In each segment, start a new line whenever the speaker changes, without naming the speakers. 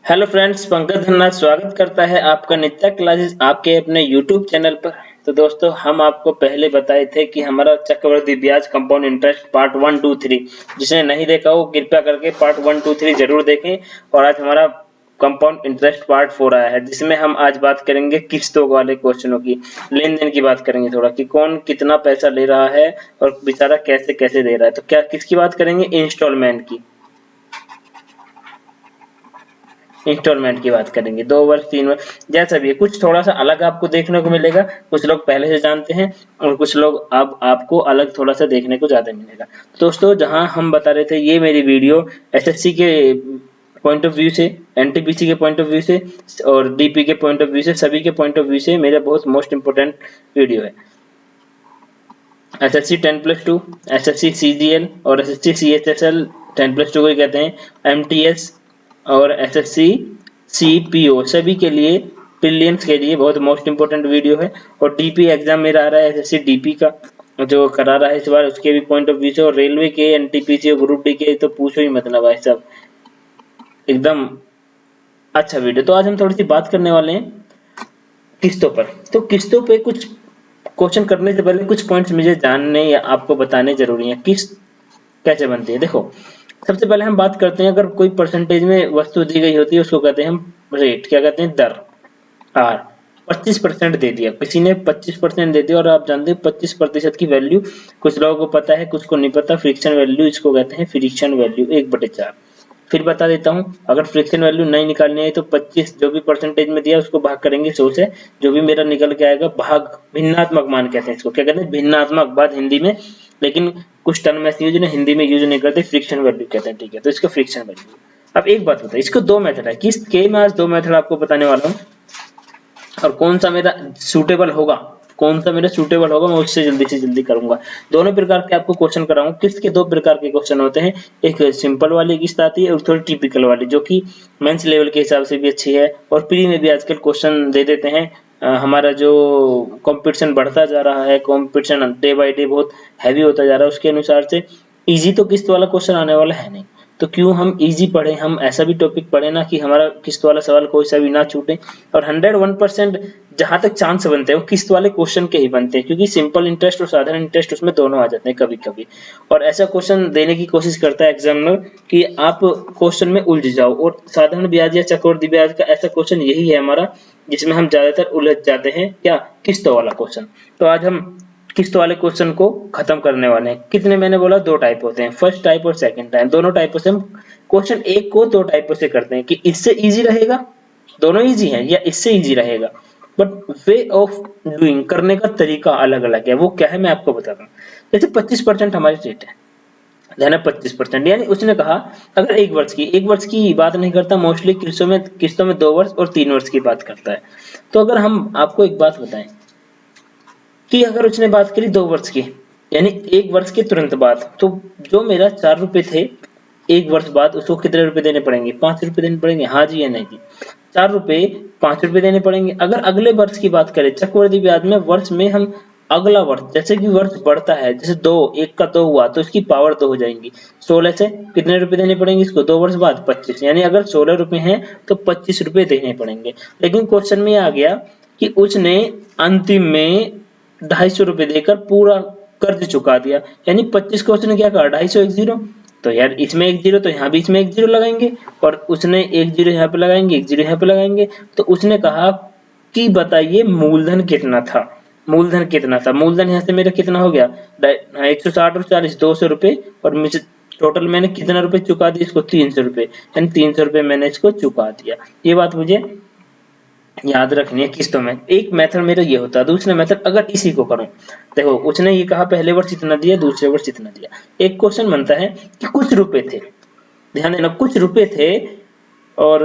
Hello friends, Pankaj Khanna स्वागत करता है आपका नित्या क्लासेस आपके अपने यूट्यूब चैनल पर। तो दोस्तों, हम आपको पहले बताए थे कि हमारा चक्रवृद्धि ब्याज कंपाउंड इंटरेस्ट पार्ट 1, 2, 3 जिसने नहीं देखा वो कृपया करके पार्ट 1, 2, 3 जरूर देखें। और आज हमारा कंपाउंड इंटरेस्ट पार्ट 4 आया है, जिसमें हम आज बात करेंगे किस्तों वाले क्वेश्चनों की, लेन देन की बात करेंगे थोड़ा कि कौन कितना पैसा ले रहा है और बेचारा कैसे कैसे दे रहा है। तो क्या किसकी बात करेंगे? इंस्टॉलमेंट की। इंस्टॉलमेंट की बात करेंगे, 2 वर्ष 3 वर्ष जैसा भी है, कुछ थोड़ा सा अलग आपको देखने को मिलेगा। कुछ लोग पहले से जानते हैं और कुछ लोग अब आपको अलग थोड़ा सा देखने को ज्यादा मिलेगा। दोस्तों, जहां हम बता रहे थे ये मेरी वीडियो एसएससी के पॉइंट ऑफ व्यू से, एनटीपीसी के पॉइंट ऑफ व्यू से और डीपी के पॉइंट ऑफ व्यू से, सभी के पॉइंट ऑफ व्यू से मेरा बहुत मोस्ट इंपोर्टेंट वीडियो है। एसएससी 10+2, एसएससी सीजीएल और एसएससी सीएचएसएल 10+2 को ही कहते हैं, एमटीएस और एसएससी सीपीओ सभी के लिए, प्रीलिम्स के लिए बहुत मोस्ट इंपोर्टेंट वीडियो है। और डीपी एग्जाम मेरा आ रहा है एसएससी डीपी का, जो करा रहा है इस बार, उसके भी पॉइंट ऑफ व्यू से। और रेलवे के, एनटीपीसी और ग्रुप डी के तो पूछो ही मतलब भाई साहब, एकदम अच्छा वीडियो। तो आज हम थोड़ी सी बात करने वाले हैं किस्तों पर। तो किस्तों पे कुछ क्वेश्चन करने से पहले कुछ पॉइंट्स मुझे जानने या आपको बताने जरूरी है। किस्त कैसे बनती है? देखो, सबसे पहले हम बात करते हैं, अगर कोई परसेंटेज में वस्तु दी गई होती है उसको कहते हैं हम रेट, क्या कहते हैं? दर, आर। 25% दे दिया किसी ने, 25% दे दिया और आप जानते हैं 25% की वैल्यू कुछ लोगों को पता है, कुछ को नहीं पता। फ्रिक्शन वैल्यू इसको कहते हैं, फ्रिक्शन वैल्यू 1/4। फिर बता देता हूँ, अगर फ्रिक्शन वैल्यू नहीं निकालनी है तो 25 जो भी परसेंटेज में दिया उसको भाग करेंगे 100 से, जो भी मेरा निकल के आएगा भाग, भिन्नात्मक मान कहते हैं इसको, क्या कहते हैं? भिन्नात्मक बात हिंदी में, लेकिन कुछ टर्म ऐसी यूज हिंदी में यूज नहीं करते, फ्रिक्शन वैल्यू कहते हैं, ठीक है? तो इसका फ्रिक्शन वैल्यू। अब एक बात बताइए, इसको दो मेथड है, किस के में आज दो मेथड आपको बताने वाला हूँ, और कौन सा मेरा सूटेबल होगा, कौन सा मेरा सूटेबल होगा मैं उससे जल्दी से जल्दी करूंगा। दोनों प्रकार के आपको क्वेश्चन कराऊंगा। किस्त के दो प्रकार के क्वेश्चन होते हैं, एक सिंपल वाली किस्त आती है और थोड़ी टिपिकल वाली, जो कि मेंस लेवल के हिसाब से भी अच्छी है और प्री में भी आजकल क्वेश्चन दे देते हैं। हमारा जो कंपटीशन बढ़ता जा रहा है, कंपटीशन डे बाय डे बहुत हैवी होता जा रहा है, उसके अनुसार से इजी तो किस्त वाला क्वेश्चन आने वाला है नहीं। तो क्यों हम इजी पढ़े, हम ऐसा भी टॉपिक पढ़े ना कि हमारा किस्त वाला सवाल कोई सा भी ना छूटे। और 101% जहां तक चांस बनते हैं वो किस्त वाले क्वेश्चन के ही बनते हैं, क्योंकि सिंपल इंटरेस्ट और साधारण इंटरेस्ट उसमें दोनों आ जाते हैं कभी कभी। और ऐसा क्वेश्चन देने की कोशिश करता है एग्जामिनर कि आप क्वेश्चन में उलझ जाओ। और साधारण ब्याज या चक्रवृद्धि ब्याज का ऐसा क्वेश्चन यही है हमारा, जिसमें हम ज्यादातर उलझ जाते हैं, क्या? किस्तों वाला क्वेश्चन। तो आज हम किस्त वाले क्वेश्चन को खत्म करने वाले हैं। कितने, मैंने बोला दो टाइप होते हैं, फर्स्ट टाइप और सेकंड टाइप। दोनों टाइपों से हम क्वेश्चन एक को दो टाइपों से करते हैं कि इससे इजी रहेगा, दोनों इजी है, या इससे इजी रहेगा, बट वे ऑफ डूइंग, करने का तरीका अलग अलग है। वो क्या है मैं आपको बताता हूँ। जैसे 25% हमारी रेट है, ध्यान है 25%, यानी उसने कहा अगर एक वर्ष की बात नहीं करता, मोस्टली किस्तों में 2 वर्ष और 3 वर्ष की बात करता है। तो अगर हम आपको एक बात बताएं कि अगर उसने बात करी 2 वर्ष की, यानी 1 वर्ष के तुरंत बाद, तो जो मेरा 4 रुपए थे, 1 वर्ष बाद उसको कितने रुपए देने पड़ेंगे? 5 रुपए देने पड़ेंगे, हाँ जी या नहीं जी? 4 रुपए 5 रुपए देने पड़ेंगे। अगर अगले वर्ष की बात करें, चक्रवृद्धि ब्याज में वर्ष में हम अगला वर्ष, जैसे कि वर्ष बढ़ता है, जैसे दो, एक का 2 हुआ तो इसकी पावर 2 हो जाएंगी, 16 से कितने रुपए देने पड़ेंगे इसको 2 वर्ष बाद? 25। यानी अगर 16 रुपए हैं तो 25 रुपए देने पड़ेंगे। लेकिन क्वेश्चन में आ गया कि उसने अंतिम में 250 रुपए देकर पूरा कर्ज चुका दिया, यानी 25 को उसने क्या कहा? 250 एक जीरो, तो यार इसमें एक जीरो तो यहाँ भी इसमें एक जीरो लगाएंगे, और उसने एक जीरो यहाँ पे लगाएंगे, एक जीरो यहाँ पे लगाएंगे। तो उसने कहा कि बताइए मूलधन कितना था? मूलधन कितना था? मूलधन यहाँ से मेरा कितना हो गया? 160 और 40, 200 रुपए, और मुझे टोटल मैंने कितना रुपए चुका दिया इसको? 300 रुपए, यानी 300 रुपए मैंने इसको चुका दिया। ये बात मुझे याद रखनी है किस्तों में। एक मेथड मेरा ये होता है। दूसरा मेथड, अगर इसी को करूं, देखो उसने ये कहा पहले वर्ष इतना दिया, दूसरे वर्ष इतना दिया। एक क्वेश्चन बनता है कि कुछ रुपए थे, ध्यान देना, कुछ रुपए थे, और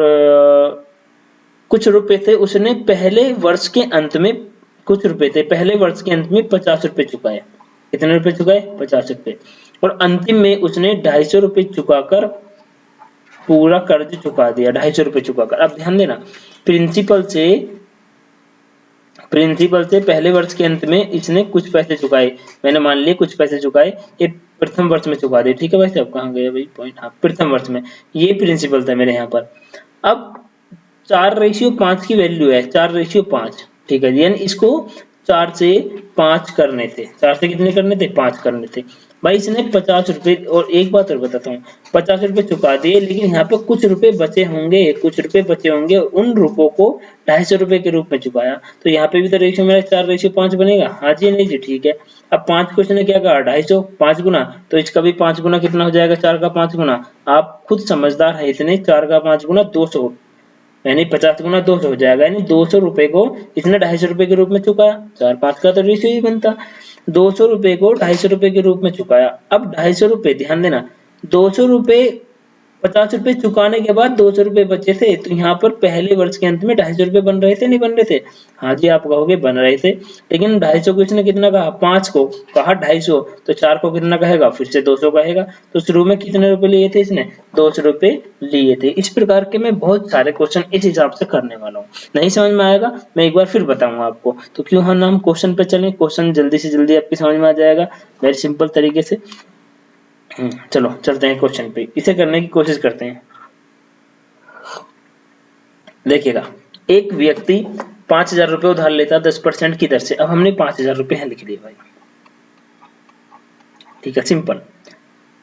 कुछ रुपए थे उसने पहले वर्ष के अंत में, कुछ रुपए थे पहले वर्ष के अंत में 50 रुपए चुकाए। कितने रुपए चुकाए? 50 रुपए। और अंतिम में उसने 250 रुपए चुकाकर पूरा कर्ज चुका दिया, 250 रुपए चुकाकर। अब ध्यान देना, प्रिंसिपल से प्रिंसिपल से पहले वर्ष के अंत में इसने कुछ पैसे चुकाए, मैंने मान लिया कुछ पैसे चुकाए, ये प्रथम वर्ष में चुका दे, ठीक है भाई साहब? कहाँ गया भाई पॉइंट? हाँ, प्रथम वर्ष में, ये प्रिंसिपल था मेरे यहाँ पर। अब 4:5 की वैल्यू है, 4:5, ठीक है जी। यानी इसको 4 से 5 करने थे, 4 से कितने करने थे, 5 करने थे। भाई इसने 50 रुपए, और एक बात और बताता हूँ, 50 रुपए चुका दिए, लेकिन यहाँ पे कुछ रुपए बचे होंगे, कुछ रुपए बचे होंगे, उन रुपयों को 250 रुपए के रूप में चुकाया। तो यहाँ पे भी तो रेशियो मेरा 4:5 बनेगा। हाँ जी, नहीं जी, ठीक है। अब 5 को इसने क्या कहा, 250, 5 गुना, तो इसका भी 5 गुना कितना हो जाएगा, 4 का 5 गुना। आप खुद समझदार है इतने, 4 का 5 गुना 200, यानी 50 गुना 200 हो जाएगा। यानी 200 रुपए को इसने 250 रुपए के रूप में चुकाया। 4-5 का तो रेशियो ही बनता। 200 रुपए को 250 रुपए के रूप में चुकाया। अब 250 रुपए, ध्यान देना, 200 रुपए, 50 रुपए चुकाने के बाद 200 रुपए बचे थे, तो यहाँ पर पहले वर्ष के अंत में 250 रुपए बन रहे थे, नहीं बन रहे थे? हाँ जी, आप कहोगे बन रहे थे, लेकिन 250 को इसने कितना कहा, 5 को कहा 250, तो 4 को कितना कहेगा, फिर से 200 कहेगा। तो शुरू में कितने रुपए लिए थे इसने, 200 रुपए लिए थे। इस प्रकार के मैं बहुत सारे क्वेश्चन इस हिसाब से करने वाला हूँ। नहीं समझ में आएगा, मैं एक बार फिर बताऊंगा आपको। तो क्यों हम क्वेश्चन पे चलें, क्वेश्चन जल्दी से जल्दी आपकी समझ में आ जाएगा वेरी सिंपल तरीके से। चलो चलते हैं क्वेश्चन पे, इसे करने की कोशिश करते हैं। देखिएगा, एक व्यक्ति 5,000 रुपए उधार लेता 10% की दर से। अब हमने 5,000 रुपए यहाँ लिख दिए भाई, ठीक है, सिंपल।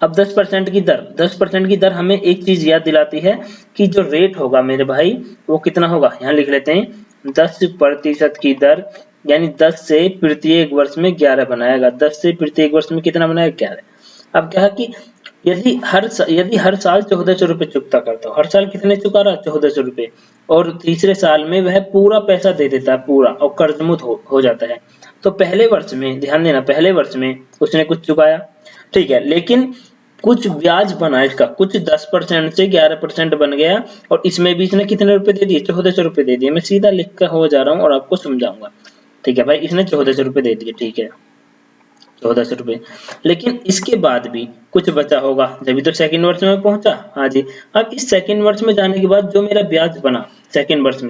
अब 10% की दर, 10% की दर हमें एक चीज याद दिलाती है कि जो रेट होगा मेरे भाई वो कितना होगा, यहाँ लिख लेते हैं 10% की दर, यानी 10 से प्रत्येक वर्ष में 11 बनाएगा। 10 से प्रत्येक वर्ष में कितना बनाएगा, 11। अब क्या है कि यदि हर साल 1400 रुपए चुकता करता हो, हर साल कितने चुका रहा, 1400 रुपए, और तीसरे साल में वह पूरा पैसा दे देता है पूरा, और कर्जमुक्त हो जाता है, तो पहले वर्ष में, ध्यान देना, पहले वर्ष में उसने कुछ चुकाया, ठीक है, लेकिन कुछ ब्याज बना इसका, कुछ 10% से 11% बन गया, और इसमें भी इसने कितने रुपए दे दिए, 1400 रुपए दे दिए। मैं सीधा लिख कर हो जा रहा हूँ और आपको समझाऊंगा, ठीक है भाई, इसने 1400 रुपए दे दिए, ठीक है, 1400 रुपए। लेकिन इसके बाद भी कुछ बचा होगा, जब तो सेकंड वर्ष में पहुंचा। हाँ जी, अब इस सेकंड वर्ष में जाने के बाद जो मेरा ब्याज बना, सेकंड वर्ष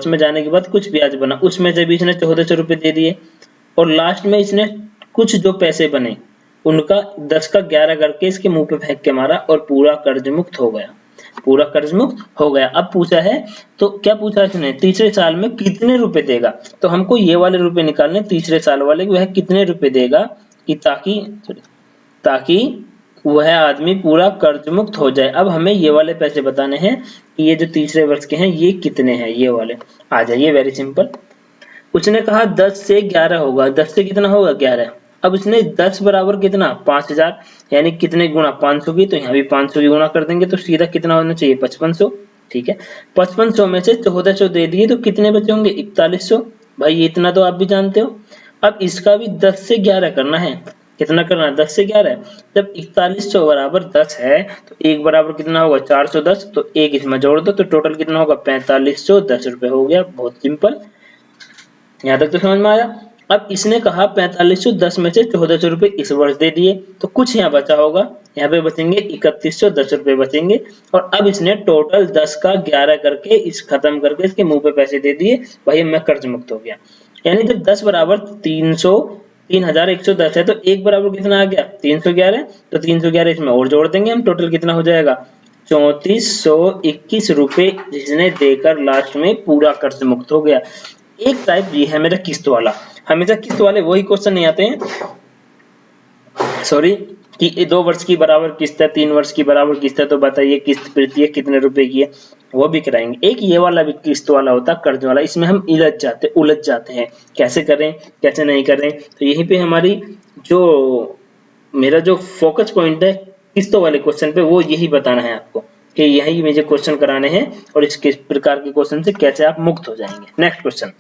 में जाने के बाद कुछ ब्याज बना, उसमें से भी इसने 1400 रुपए दे दिए, और लास्ट में इसने कुछ जो पैसे बने उनका 10 का 11 करके इसके मुंह पे फेंक के मारा, और पूरा कर्ज मुक्त हो गया, पूरा कर्ज मुक्त हो गया। अब पूछा है, तो क्या पूछा इसने, तीसरे साल में कितने रुपए देगा, तो हमको ये वाले रुपए निकालने, तीसरे साल वाले, वह कितने रुपए देगा कि ताकि वह आदमी पूरा कर्ज मुक्त हो जाए। अब हमें ये वाले पैसे बताने हैं कि ये जो तीसरे वर्ष के हैं ये कितने हैं, ये वाले आ जाइए, वेरी सिंपल। उसने कहा 10 से 11 होगा, 10 से कितना होगा, 11। अब इसने 10 बराबर कितना, 5,000, यानी कितने गुना, 500 की, तो यहाँ भी 500 की गुना कर देंगे, तो सीधा कितना होना चाहिए, 5500, ठीक है। 5500 में से 1400 दे दिए, तो कितने बचे होंगे, 4100। भाई इतना तो आप भी जानते हो। अब इसका भी 10 से 11 करना है, कितना करना है, 10 से 11। जब 4100 बराबर 10 है, तो एक बराबर कितना होगा, 410, तो एक इसमें जोड़ दो, तो टोटल कितना होगा, 4510 रुपए हो गया। बहुत सिंपल, यहाँ तक तो समझ में आया। अब इसने कहा 4510 में से 1400 रुपए इस वर्ष दे दिए, तो कुछ यहाँ बचा होगा, यहाँ पे बचेंगे 3110 रुपए बचेंगे, और अब इसने टोटल 10 का 11 करके इस खत्म करके इसके मुंह पे पैसे दे दिए, भाई मैं कर्ज मुक्त हो गया। यानी जब 10 बराबर 3110 है, तो एक बराबर कितना आ गया, 311, तो 311 इसमें और जोड़ देंगे हम, टोटल कितना हो जाएगा, 3421 रुपए, जिसने देकर लास्ट में पूरा कर्ज मुक्त हो गया। एक टाइप ये है मेरा किस्त वाला, हमेशा किस्त वाले वही क्वेश्चन नहीं आते हैं, सॉरी, कि 2 वर्ष की बराबर किस्त है, 3 वर्ष की बराबर किस्त है, तो बताइए किस्त प्रत्येक कितने रुपए की है, वो भी कराएंगे। एक ये वाला भी किस्त वाला होता है, कर्ज वाला, इसमें हम उलझ जाते हैं, कैसे करें कैसे नहीं करें। तो यहीं पे हमारी जो मेरा जो फोकस पॉइंट है किस्तों वाले क्वेश्चन पे, वो यही बताना है आपको कि यही मुझे क्वेश्चन कराने हैं, और इस किस प्रकार के क्वेश्चन से कैसे आप मुक्त हो जाएंगे। नेक्स्ट क्वेश्चन,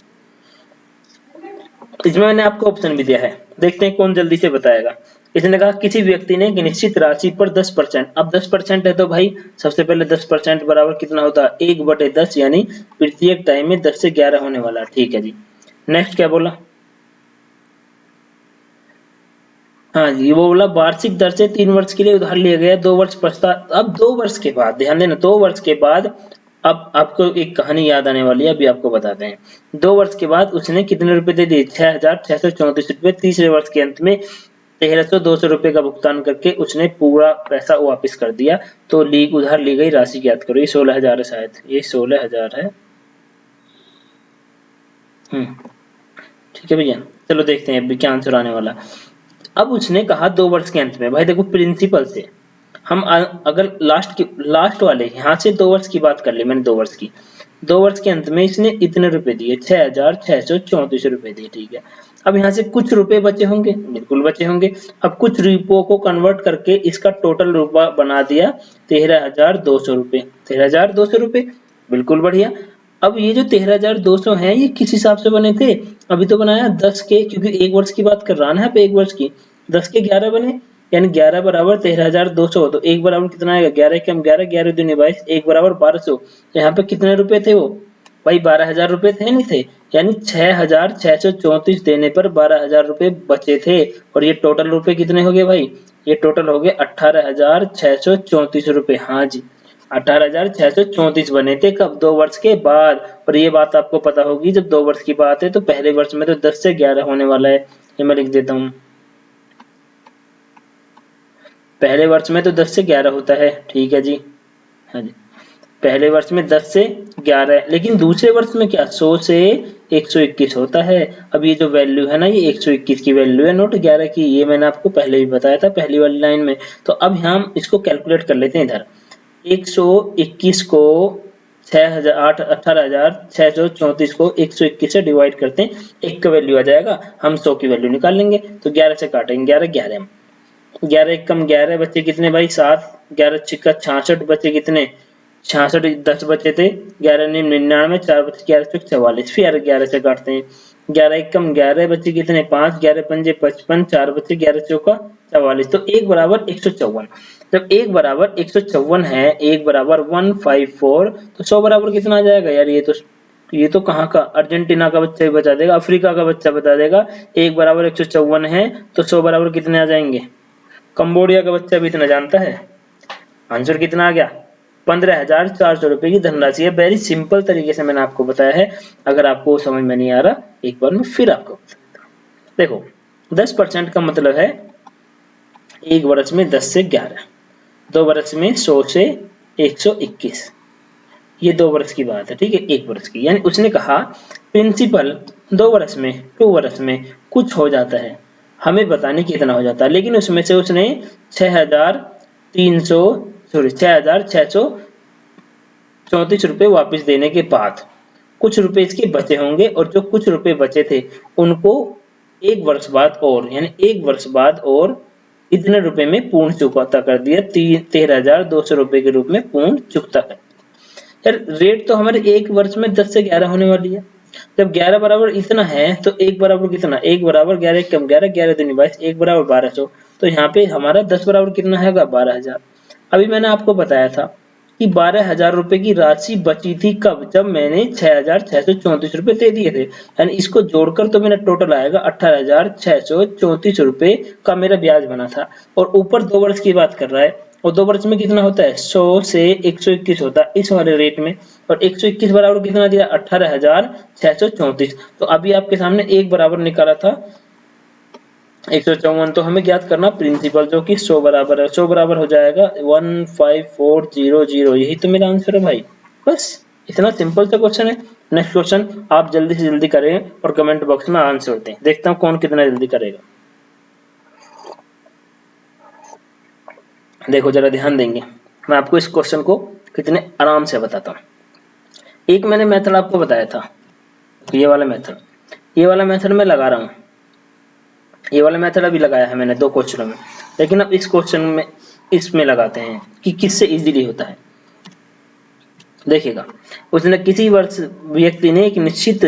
इसमें मैंने आपको ऑप्शन भी दिया है, देखते हैं कौन जल्दी से बताएगा। इसने कहा किसी व्यक्ति ने एक निश्चित राशि पर 10%, अब 10% है, तो भाई सबसे पहले 10% बराबर कितना होता है, 1/10, यानी प्रत्येक टाइम में 10 से 11 होने वाला, ठीक है जी। नेक्स्ट क्या बोला, हाँ जी, वो बोला वार्षिक दर से 3 वर्ष के लिए उधार लिया गया, 2 वर्ष पश्चात, अब 2 वर्ष के बाद, ध्यान देना, 2 वर्ष के बाद, अब आपको एक कहानी याद आने वाली है, अभी आपको बताते हैं। 2 वर्ष के बाद उसने कितने रुपए दे दिए, 6,634 रुपए तीसरे वर्ष के अंत में, 1300 रुपए का भुगतान करके उसने पूरा पैसा वापस कर दिया। तो उधार ली गई राशि ज्ञात करो। ये 16,000 है, शायद ये 16,000 है। ठीक है भैया, चलो देखते हैं अभी क्या आंसर आने वाला। अब उसने कहा 2 वर्ष के अंत में। भाई देखो प्रिंसिपल से हम अगर लास्ट वाले यहाँ से 2 वर्ष की बात कर ली मैंने, 2 वर्ष की, 2 वर्ष के अंत में इसने इतने रुपए दिए, 6,634 रुपए दिए। ठीक है, अब यहाँ से कुछ रुपए बचे होंगे, बिल्कुल बचे होंगे। अब कुछ रुपयों को कन्वर्ट करके इसका टोटल रुपया बना दिया 13,200 रुपए। 13,200 रुपए, बिल्कुल बढ़िया। अब ये जो 13,200 है ये किस हिसाब से बने थे? अभी तो बनाया 10 के, क्योंकि 1 वर्ष की बात कर रहा है ना यहाँ पे, 1 वर्ष की। 10 के 11 बने, यानी 11 बराबर 13,200। तो 1 बराबर कितना आएगा? 11 के हम 11, 11 दूनी 22, 1 बराबर 1200। तो यहाँ पे कितने रुपए थे वो? भाई 12,000 रुपए थे, नहीं थे? यानी 6,634 देने पर 12,000 रुपए बचे थे। और ये टोटल रुपए कितने हो गए भाई? ये टोटल हो गए 18,634 रुपए। हाँ जी, 18,634 बने थे। कब? 2 वर्ष के बाद। और ये बात आपको पता होगी, जब 2 वर्ष की बात है तो पहले वर्ष में तो 10 से 11 होने वाला है। ये मैं लिख देता हूँ, पहले वर्ष में तो 10 से 11 होता है। ठीक है जी, हाँ जी, पहले वर्ष में 10 से 11, लेकिन दूसरे वर्ष में क्या 100 से 121 होता है। अब ये जो वैल्यू है ना, ये 121 की वैल्यू है, नोट 11 की। ये मैंने आपको पहले भी बताया था पहली वाली लाइन में। तो अब हम इसको कैलकुलेट कर लेते हैं इधर। 121 को 18,634 को 121 से डिवाइड करते हैं, 1 का वैल्यू आ जाएगा, हम 100 की वैल्यू निकाल लेंगे। तो 11 से काटेंगे, 11 11 11 कम 11 बचे कितने भाई? 7। 11 छिक्का 66 बचे कितने? 66 10 बचे थे, 11 99, 4 बचे, 11 चौक 44। फिर 11 से काटते हैं, 11 कम 11 बचे कितने? 5। 11 पंजे 55, 4 बचे, 11 चौका 44। तो 1 बराबर 154। जब 1 बराबर 154 है, 1 बराबर 154, तो 100 बराबर कितना आ जाएगा यार? ये तो कहाँ का? अर्जेंटीना का बच्चा ही बता देगा, अफ्रीका का बच्चा बता देगा। 1 बराबर 154 है तो 100 बराबर कितने आ जाएंगे? कंबोडिया का बच्चा भी इतना जानता है। आंसर कितना आ गया? 15,400 रुपए की धनराशि है। वेरी सिंपल तरीके से मैंने आपको बताया है। अगर आपको समझ में नहीं आ रहा, एक बार मैं फिर आपको बताता हूँ। देखो 10% का मतलब है 1 वर्ष में 10 से 11, 2 वर्ष में 100 से 121। ये 2 वर्ष की बात है, ठीक है, 1 वर्ष की। यानी उसने कहा प्रिंसिपल 2 वर्ष में, 2 वर्ष में कुछ हो जाता है, हमें बताने कितना हो जाता है। लेकिन उसमें से उसने 6,634 रुपए वापस देने के बाद कुछ रुपए इसके बचे होंगे, और जो कुछ रुपए बचे थे उनको 1 वर्ष बाद और, यानी 1 वर्ष बाद और इतने रुपए में पूर्ण चुकता कर दिया। 13,200 रुपए के रूप में पूर्ण चुकता कर दिया। यार रेट तो हमारे 1 वर्ष में 10 से 11 होने वाली है। जब 11 बराबर इतना है तो 1 बराबर कितना? 1 बराबर 11 कम 11, 11 दूनी 22, 1 बराबर 1200। तो यहाँ पे हमारा 10 बराबर कितना है? 12,000। अभी मैंने आपको बताया था कि 12,000 रुपए की राशि बची थी कब? जब मैंने 6,634 रुपए दे दिए थे। यानी इसको जोड़कर तो मेरा टोटल आएगा 18,634 रुपए का मेरा ब्याज बना था। और ऊपर 2 वर्ष की बात कर रहा है, और 2 वर्ष में कितना होता है? 100 से 121 होता है इस वाले रेट में। और 121 बराबर कितना दिया? 18,634। तो अभी आपके सामने 1 बराबर निकाला था 154। तो हमें ज्ञात करना प्रिंसिपल, जो कि 100 बराबर है। 100 बराबर हो जाएगा 15400। यही तो मेरा आंसर है भाई। बस इतना सिंपल सा क्वेश्चन है। नेक्स्ट क्वेश्चन आप जल्दी से जल्दी करें और कमेंट बॉक्स में आंसर दें। देखता हूँ कौन कितना जल्दी करेगा। देखो जरा ध्यान देंगे, मैं आपको इस क्वेश्चन को कितने आराम से बताता हूँ। एक मैंने मेथड आपको बताया था, ये वाला मेथड मैं लगा रहा हूँ। ये वाला मेथड अभी लगाया है मैंने 2 क्वेश्चनों में, लेकिन अब इस क्वेश्चन में इसमें लगाते हैं कि किससे इजीली होता है। देखिएगा, उसने किसी वर्ष व्यक्ति ने एक निश्चित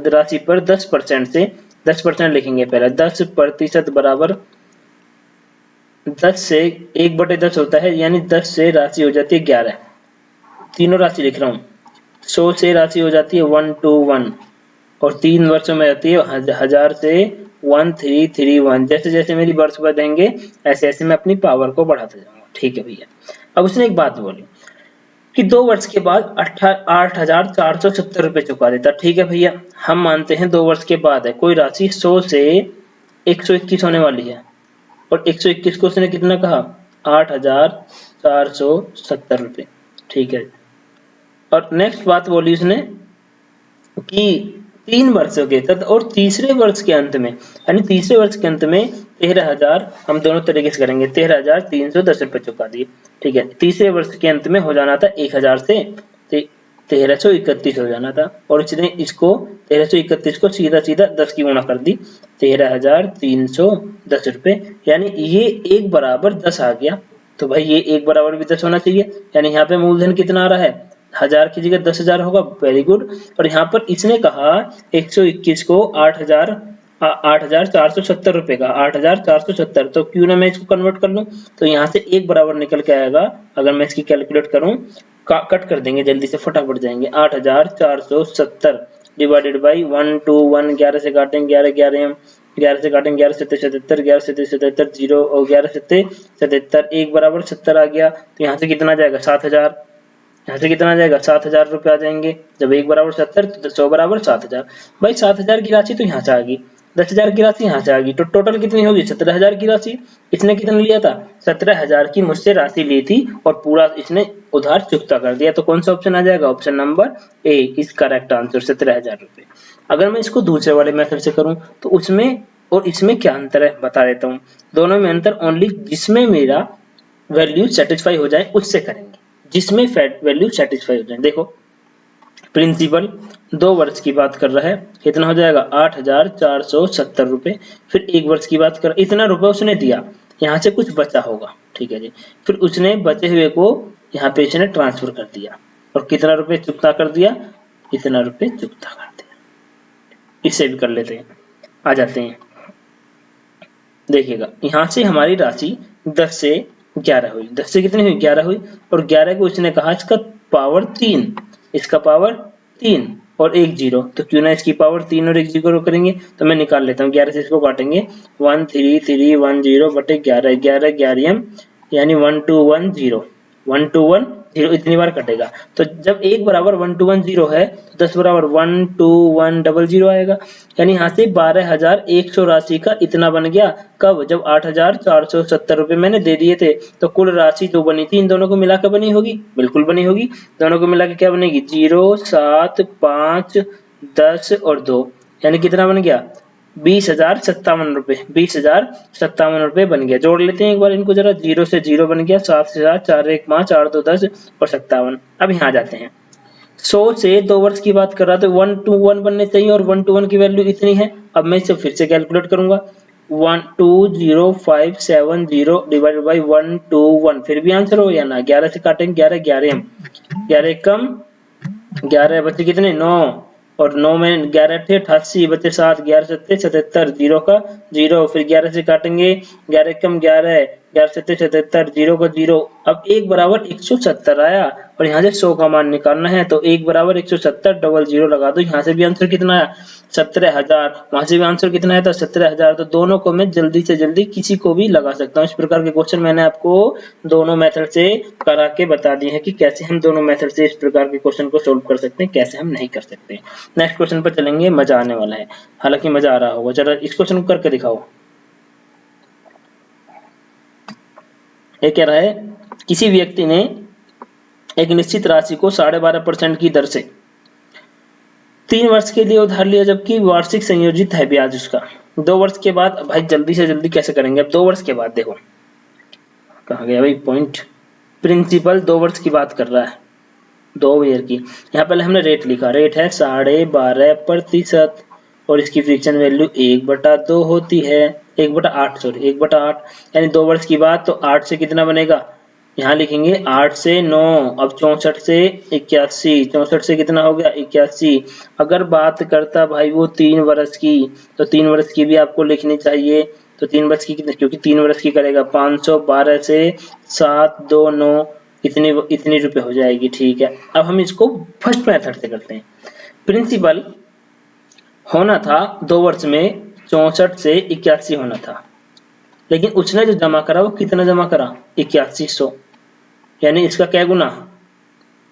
राशि पर 10% से 10% लिखेंगे पहले, 10% बराबर 10 से 1/10 होता है, यानी 10 से राशि हो जाती है 11। तीनों राशि लिख रहा हूँ। 100 से राशि हो जाती है 121, और 3 वर्षों में आती है 1000 से 1331। जैसे जैसे मेरी वर्ष बढ़ेंगे ऐसे ऐसे मैं अपनी पावर को बढ़ाता जाऊंगा। ठीक है भैया। अब उसने एक बात बोली कि 2 वर्ष के बाद 8,470 रुपए चुका देता। ठीक है भैया, हम मानते हैं 2 वर्ष के बाद है, कोई राशि 100 से 121 होने वाली है, और 121 को उसने कितना कहा, 8,470 रुपये, ठीक है। और नेक्स्ट बात बोली उसने कि 3 वर्षों के तक और तीसरे वर्ष के अंत में, यानी तीसरे वर्ष के अंत में 13,000, हम दोनों तरीके से करेंगे, 13,310 रुपये चुका दिए, ठीक है। तीसरे वर्ष के अंत में हो जाना था 1,000 से 1331 हो जाना था, और इसने इसको 1331 को सीधा सीधा 10 की गुणा कर दी, 13,310 रुपये, यानी ये 1 बराबर 10 आ गया। तो भाई ये 1 बराबर भी 10 होना चाहिए, यानी यहाँ पे मूलधन कितना आ रहा है, 1000 की जगह 10,000 होगा, वेरी गुड। और यहाँ पर इसने कहा 121 को 8,470 रुपए का, 8,470, तो क्यों ना मैं इसको कन्वर्ट कर लूं, तो यहाँ से 1 बराबर निकल के आएगा। अगर मैं इसकी कैलकुलेट करूं, कट कर देंगे जल्दी से, फटाफट जाएंगे, 8,470 डिवाइडेड बाई 1 2 1, 11 से काटेंगे 11 11 11 से काटेंगे 11 7 77, 11 7 77 0 और 11 7 77, 1 बराबर 70 आ गया। तो यहाँ से कितना जाएगा, 7,000, यहाँ से कितना आ जाएगा, 7,000 रुपये आ जाएंगे। जब 1 बराबर 70 तो 100 बराबर 7,000। भाई 7,000 की राशि तो यहाँ से आ गई, 10,000 की राशि यहाँ से आ गई, तो टोटल कितनी होगी, 17,000 की राशि। इसने कितना लिया था, 17,000 की मुझसे राशि ली थी और पूरा इसने उधार चुकता कर दिया। तो कौन सा ऑप्शन आ जाएगा, option number A is correct answer, 17,000 रुपये। अगर मैं इसको दूसरे वाले मेथड से करूं तो उसमें और इसमें क्या अंतर है बता देता हूँ। दोनों में अंतर ओनली जिसमें मेरा वैल्यू सेटिस्फाई हो जाए उससे करेंगे, जिसमें वैल्यू सेटिस्फाई हो जाए। देखो प्रिंसिपल 2 वर्ष की बात कर रहा है, कितना हो जाएगा, 8,470 रुपये। फिर 1 वर्ष की बात कर, इतना रुपए उसने दिया, यहाँ से कुछ बचा होगा, ठीक है जी। फिर उसने बचे हुए को यहाँ पे इसने ट्रांसफर कर दिया और कितना रुपए चुकता कर दिया, इतना रुपए चुकता कर दिया। इसे भी कर लेते हैं, आ जाते हैं। देखिएगा यहाँ से हमारी राशि 10 से 11 हुई, 10 से कितनी हुई, 11 हुई, और 11 को उसने कहा इसका पावर 3, इसका पावर 3 और 1 0, तो क्यों ना इसकी पावर 3 और 1 0 करेंगे। तो मैं निकाल लेता हूँ, 11 से इसको काटेंगे, 13310 बटे 11, 11 11 यानी 1210, 1210 इतनी बार कटेगा। तो जब 1 बराबर 1210 है तो 10 बराबर 12100 आएगा, यानी यहाँ से 12,100 राशि का इतना बन गया। कब, जब 8,470 रुपये मैंने दे दिए थे। तो कुल राशि जो बनी थी इन दोनों को मिलाकर बनी होगी, बिल्कुल बनी होगी। दोनों को मिलाकर क्या बनेगी, 0 7 5 10 और 2, यानी कितना बन गया, 20,057 रुपये, 20,057 रुपये बन गया। जोड़ लेते हैं एक बार इनको जरा, 0 से 0 बन गया, 7 से 7, 4 1 5, 8 2 10 और 57। अब यहाँ जाते हैं, 100 से 2 वर्ष की बात कर रहा था, 1 to 1 बनने चाहिए और 1 to 1 की वैल्यू इतनी है। अब मैं इसे फिर से कैलकुलेट करूंगा, 120,570 डिवाइडेड बाई 1 to 1, फिर भी आंसर हो या ना, 11 से काटेंगे, 11 11 11 कम 11 बचे कितने, 9, और 9 में 11 थे 88 बचे 7, 11 7 77, 0 का 0, फिर 11 से काटेंगे, 11 कम 11, 11 7 77, 0 का 0। अब 1 बराबर 170 आया और यहाँ से 100 का मान निकालना है, तो 1 बराबर 170 डबल 0 लगा दो। यहाँ से भी आंसर कितना आया, 17,000, वहां से भी आंसर कितना आया था, 17,000। तो दोनों को मैं जल्दी से जल्दी किसी को भी लगा सकता हूँ। इस प्रकार के क्वेश्चन मैंने आपको दोनों मेथड से करा के बता दिए हैं कि कैसे हम दोनों मेथड से इस प्रकार के क्वेश्चन को सोल्व कर सकते हैं, कैसे हम नहीं कर सकते। नेक्स्ट क्वेश्चन पर चलेंगे, मजा आने वाला है, हालांकि मजा आ रहा होगा। चलो इस क्वेश्चन को करके दिखाओ। ये कह रहा है, किसी व्यक्ति ने एक निश्चित राशि को 12.5% की दर से 3 वर्ष के लिए उधार लिया, जबकि वार्षिक संयोजित है ब्याज उसका। 2 वर्ष के बाद, भाई जल्दी से जल्दी कैसे करेंगे। अब 2 वर्ष के बाद देखो कहाँ गया भाई पॉइंट, प्रिंसिपल 2 वर्ष की बात कर रहा है, 2 ईयर की। यहाँ पहले हमने रेट लिखा, रेट है 12.5% और इसकी फ्रिक्शन वैल्यू 1/2 होती है, 1/8 सॉरी 1/8, यानी 2 वर्ष की बात। तो 8 से कितना बनेगा, यहाँ लिखेंगे 8 से 9, अब 64 से 81, 64 से कितना हो गया 81। अगर बात करता भाई वो 3 वर्ष की, तो 3 वर्ष की भी आपको लिखनी चाहिए। तो 3 वर्ष की कितनी, क्योंकि 3 वर्ष की करेगा 512 से 7 2 9, इतनी रुपए हो जाएगी, ठीक है। अब हम इसको फर्स्ट मेथड से करते हैं। प्रिंसिपल होना था 2 वर्ष में 64 से 81 होना था, लेकिन उसने जो जमा करा वो कितना जमा करा, 8100, यानी इसका क्या गुना,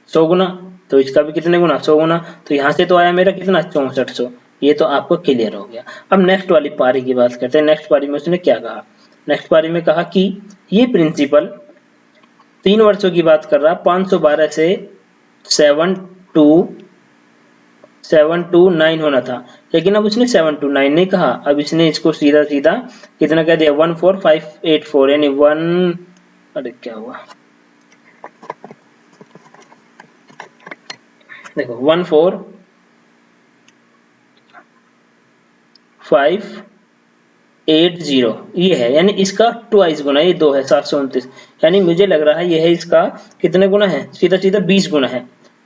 100 गुना, तो इसका भी कितने गुना, 100 गुना। तो यहाँ से तो आया मेरा कितना, 6400। ये तो आपको क्लियर हो गया। अब नेक्स्ट वाली पारी की बात करते हैं। नेक्स्ट पारी में उसने क्या कहा, नेक्स्ट पारी में कहा कि ये प्रिंसिपल 3 वर्षों की बात कर रहा, 512 से 72729 होना था, लेकिन अब उसने 729 नहीं कहा, अब इसने इसको सीधा सीधा कितना कह दिया 14584, यानी 1, अरे क्या हुआ, देखो 14580 ये है, यानी इसका ट्वाइस गुना, ये 2 है 729, यानी मुझे लग रहा है ये है इसका कितने गुना है, सीधा सीधा 20 गुना है,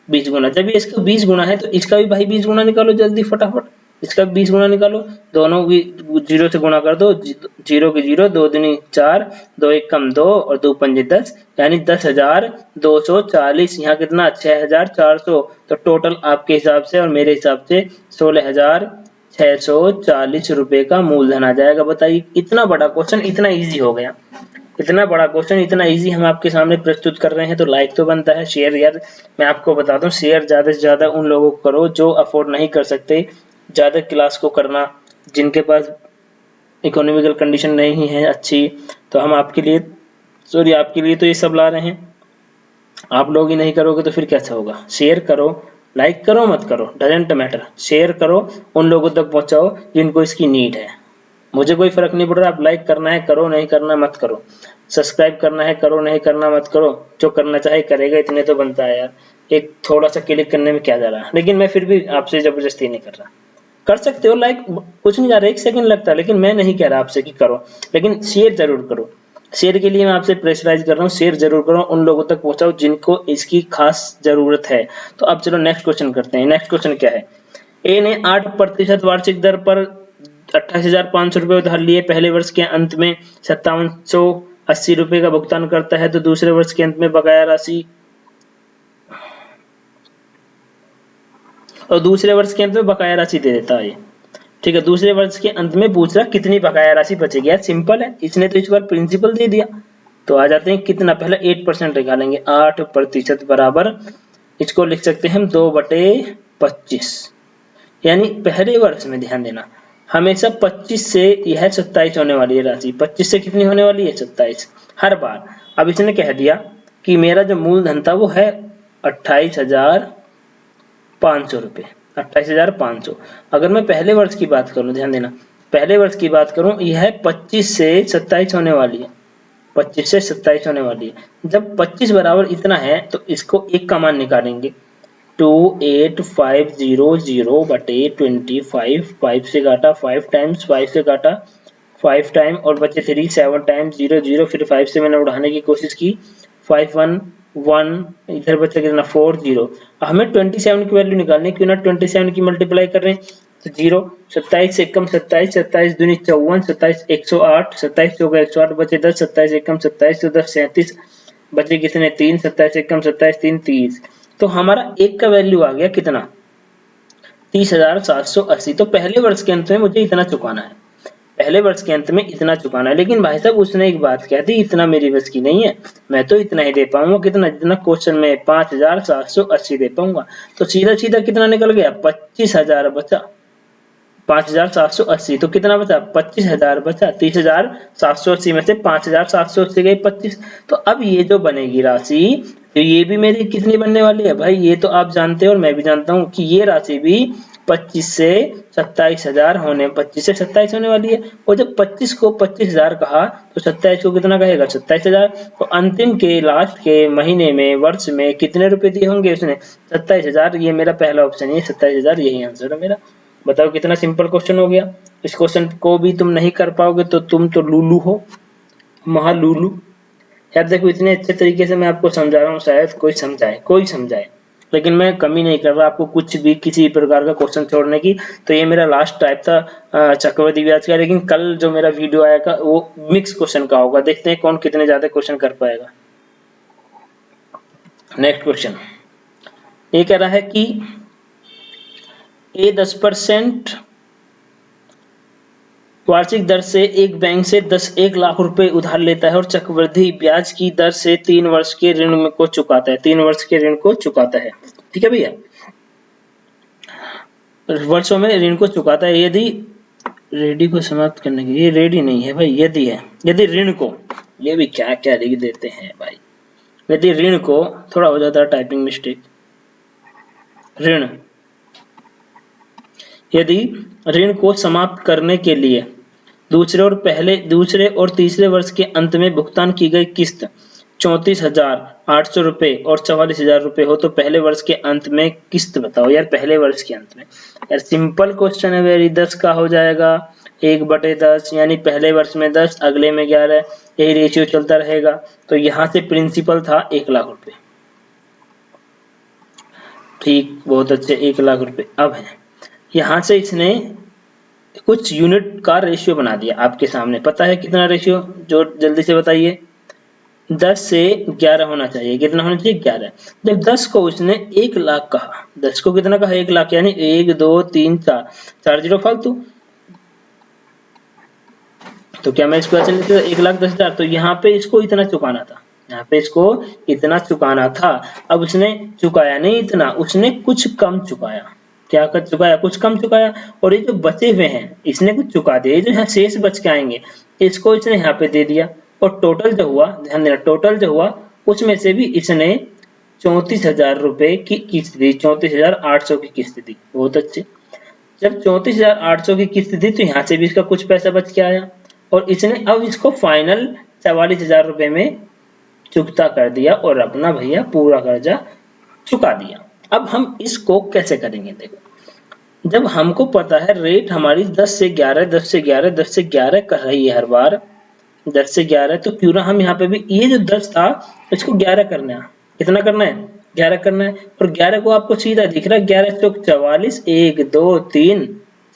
20 गुना। जब ये इसका 20 गुना है तो इसका भी भाई 20 गुना निकालो जल्दी फटाफट, इसका 20 गुना निकालो, दोनों की 0 से गुणा कर दो, 0 की 0, 2 दूनी 4, 2 एक कम 2 और 2 पंजे 10, यानी 10,240, यहाँ कितना 6,400, तो टोटल आपके हिसाब से और मेरे हिसाब से 16,640 रुपए का मूलधन आ जाएगा। बताइए इतना बड़ा क्वेश्चन इतना इजी हो गया, इतना बड़ा क्वेश्चन इतना इजी हम आपके सामने प्रस्तुत कर रहे हैं, तो लाइक तो बनता है, शेयर यार मैं आपको बताता हूँ, शेयर ज्यादा से ज्यादा उन लोगों को करो जो अफोर्ड नहीं कर सकते ज्यादा क्लास को करना, जिनके पास इकोनॉमिकल कंडीशन नहीं है अच्छी, तो हम आपके लिए आपके लिए तो ये सब ला रहे हैं, आप लोग ही नहीं करोगे तो फिर कैसा होगा। शेयर करो, लाइक करो मत करो डजेंट मैटर, शेयर करो, उन लोगों तक पहुंचाओ जिनको इसकी नीड है, मुझे कोई फर्क नहीं पड़ रहा, आप लाइक करना है करो, नहीं करना मत करो, सब्सक्राइब करना है करो, नहीं करना मत करो, जो करना चाहे करेगा, इतने तो बनता है यार, एक थोड़ा सा क्लिक करने में क्या जा रहा है, लेकिन मैं फिर भी आपसे जबरदस्ती नहीं कर रहा, कर सकते हो लाइक, कुछ नहीं जा रहा, 1 सेकंड लगता है, लेकिन मैं नहीं कह रहा आपसे कि करो, लेकिन शेयर जरूर करो, शेयर के लिए मैं आपसे प्रेशराइज कर रहा हूँ, शेयर जरूर करो, उन लोगों तक पहुंचाओ जिनको इसकी खास जरूरत है। तो अब चलो नेक्स्ट क्वेश्चन करते हैं। नेक्स्ट क्वेश्चन क्या है, ए ने 8% वार्षिक दर पर 28,500 रुपए उधार लिए, पहले वर्ष के अंत में 5780 रुपए का भुगतान करता है, तो दूसरे वर्ष के अंत में बकाया राशि, और दूसरे वर्ष के अंत में बकाया राशि दे देता है, ठीक है, दूसरे वर्ष के अंत में पूछ रहा कितनी बकाया राशि बचेगी, यार सिंपल है, इसने तो इस बार प्रिंसिपल दे दिया, तो आ जाते हैं कितना, पहले 8% निकालेंगे, 8% बराबर, इसको लिख सकते हैं हम 2/25, यानी पहले वर्ष में ध्यान देना हमेशा 25 से यह 27 होने वाली है राशि, 25 से कितनी होने वाली है 27 हर बार। अब इसने कह दिया कि मेरा जो मूलधन था वो है 28,500 रुपए, 28,500, अगर मैं पहले वर्ष की बात करूं, ध्यान देना पहले वर्ष की बात करूं, यह 25 से 27 होने वाली है, 25 से 27 होने वाली है, जब 25 बराबर इतना है तो इसको एक का मान निकालेंगे, 28,500 बटे 25, 5 से काटा 5 टाइम्स, 5 से काटा 5 टाइम और बचे 3, 7 टाइम्स 0 0, फिर 5 से मैंने उड़ाने की कोशिश की, 5 1 1, इधर बचा कितना 4 0, हमें 27 की वैल्यू निकालनी, क्यों ना 27 की मल्टीप्लाई कर रहे हैं, तो 0, 27 से कम 27, 27 दूनी 54, 27 108, 27 चौका 108, बचे 10, 27 एकम 27, तो 10 37, बचे कितने 3, 27 एकम 27 3 30, तो हमारा एक का वैल्यू आ गया कितना 30,780, तो पहले वर्ष के अंत में मुझे इतना चुकाना है, पहले वर्ष के अंत में इतना चुकाना है, लेकिन भाई साहब उसने एक बात कह दी, इतना मेरी बस की नहीं है, मैं तो इतना ही दे पाऊंगा, कितना, जितना क्वेश्चन में 5,780 दे पाऊंगा, तो सीधा सीधा कितना निकल गया 25,000 बचा, 5,780, तो कितना बचा 25,000 बचा, 30,780 में से 5,780 गई 25, तो अब ये जो बनेगी राशि, तो ये भी मेरी कितनी बनने वाली है भाई, ये तो आप जानते हो और मैं भी जानता हूँ कि ये राशि भी 25 से 27,000 होने, 25 से 27 होने वाली है, और जब 25 को 25,000 कहा तो 27 को कितना कहेगा 27,000, तो अंतिम के लास्ट के महीने में वर्ष में कितने रुपए दिए होंगे उसने 27,000, ये मेरा पहला ऑप्शन है 27,000, यही आंसर है मेरा। बताओ कितना सिंपल क्वेश्चन हो गया, इस क्वेश्चन को भी तुम नहीं कर पाओगे तो तुम तो लूलू हो, महालूलू। यार देखो इतने अच्छे तरीके से मैं आपको समझा रहा हूँ, शायद कोई समझाए, लेकिन मैं कमी नहीं कर रहा आपको कुछ भी किसी प्रकार का क्वेश्चन छोड़ने की, तो ये मेरा लास्ट टाइप था चक्रवृद्धि ब्याज का, लेकिन कल जो मेरा वीडियो आएगा वो मिक्स क्वेश्चन का होगा, देखते हैं कौन कितने ज्यादा क्वेश्चन कर पाएगा। नेक्स्ट क्वेश्चन ये कह रहा है कि ए 10% वार्षिक दर से एक बैंक से 1 लाख रुपए उधार लेता है और चक्रवृद्धि ब्याज की दर से 3 वर्ष के ऋण को चुकाता है, 3 वर्ष के ऋण को चुकाता है, ठीक है भैया, वर्षों में ऋण को चुकाता है, यदि रेडी को समाप्त करने के लिए, रेडी नहीं है भाई, यदि है, यदि ऋण को, ये भी क्या क्या लिख देते हैं भाई, यदि ऋण को, थोड़ा हो जाता है टाइपिंग मिस्टेक, ऋण, यदि ऋण को समाप्त करने के लिए दूसरे और तीसरे वर्ष के अंत में भुगतान की गई किस्त 34,800 रुपए और 44,000 रुपए हो तो पहले वर्ष के अंत में किस्त बताओ। यार पहले वर्ष के अंत में, यार सिंपल क्वेश्चन है वेरी, 10 का हो जाएगा 1/10, यानी पहले वर्ष में 10, अगले में 11, यही रेशियो चलता रहेगा। तो यहाँ से प्रिंसिपल था 1 लाख रुपए, ठीक, बहुत अच्छे, 1 लाख रुपए। अब है यहाँ से इसने कुछ यूनिट का रेशियो बना दिया आपके सामने, पता है कितना रेशियो, जो जल्दी से बताइए। 10 से 11 होना चाहिए, कितना होना चाहिए, 11। जब 10 को उसने 1 लाख कहा, 10 को कितना कहा, 1 लाख, यानी 1 2 3 4 जीरो फालतू, तो क्या मैं इसको ऐसे लिख सकता 1,10,000, तो यहाँ पे इसको इतना चुकाना था, यहाँ पे इसको इतना चुकाना था। अब उसने चुकाया नहीं इतना, उसने कुछ कम चुकाया, क्या कर चुकाया, कुछ कम चुकाया, और ये जो बचे हुए हैं इसने कुछ चुका दिया, ये जो यहाँ शेष बच के आएंगे इसको इसने यहाँ पे दे दिया, और टोटल जो हुआ, ध्यान देना, टोटल जो हुआ उसमें से भी इसने 34,000 रुपए की किस्त दी, 34,800 की किस्त दी, बहुत अच्छे। जब 34,800 की किस्त दी तो यहाँ से भी इसका कुछ पैसा बच के आया, और इसने अब इसको फाइनल 44,000 रुपए में चुकता कर दिया और अपना भैया पूरा कर्जा चुका दिया। अब हम इसको कैसे करेंगे, देखो, जब हमको पता है रेट हमारी 10 से 11 10 से 11 10 से 11 कर रही है हर बार, 10 से 11, तो क्यों ना हम यहाँ पे भी ये जो 10 था इसको 11 करना है, कितना करना है, 11 करना है, और 11 को आपको सीधा दिख रहा है, 11 चौक 44, 1 2 3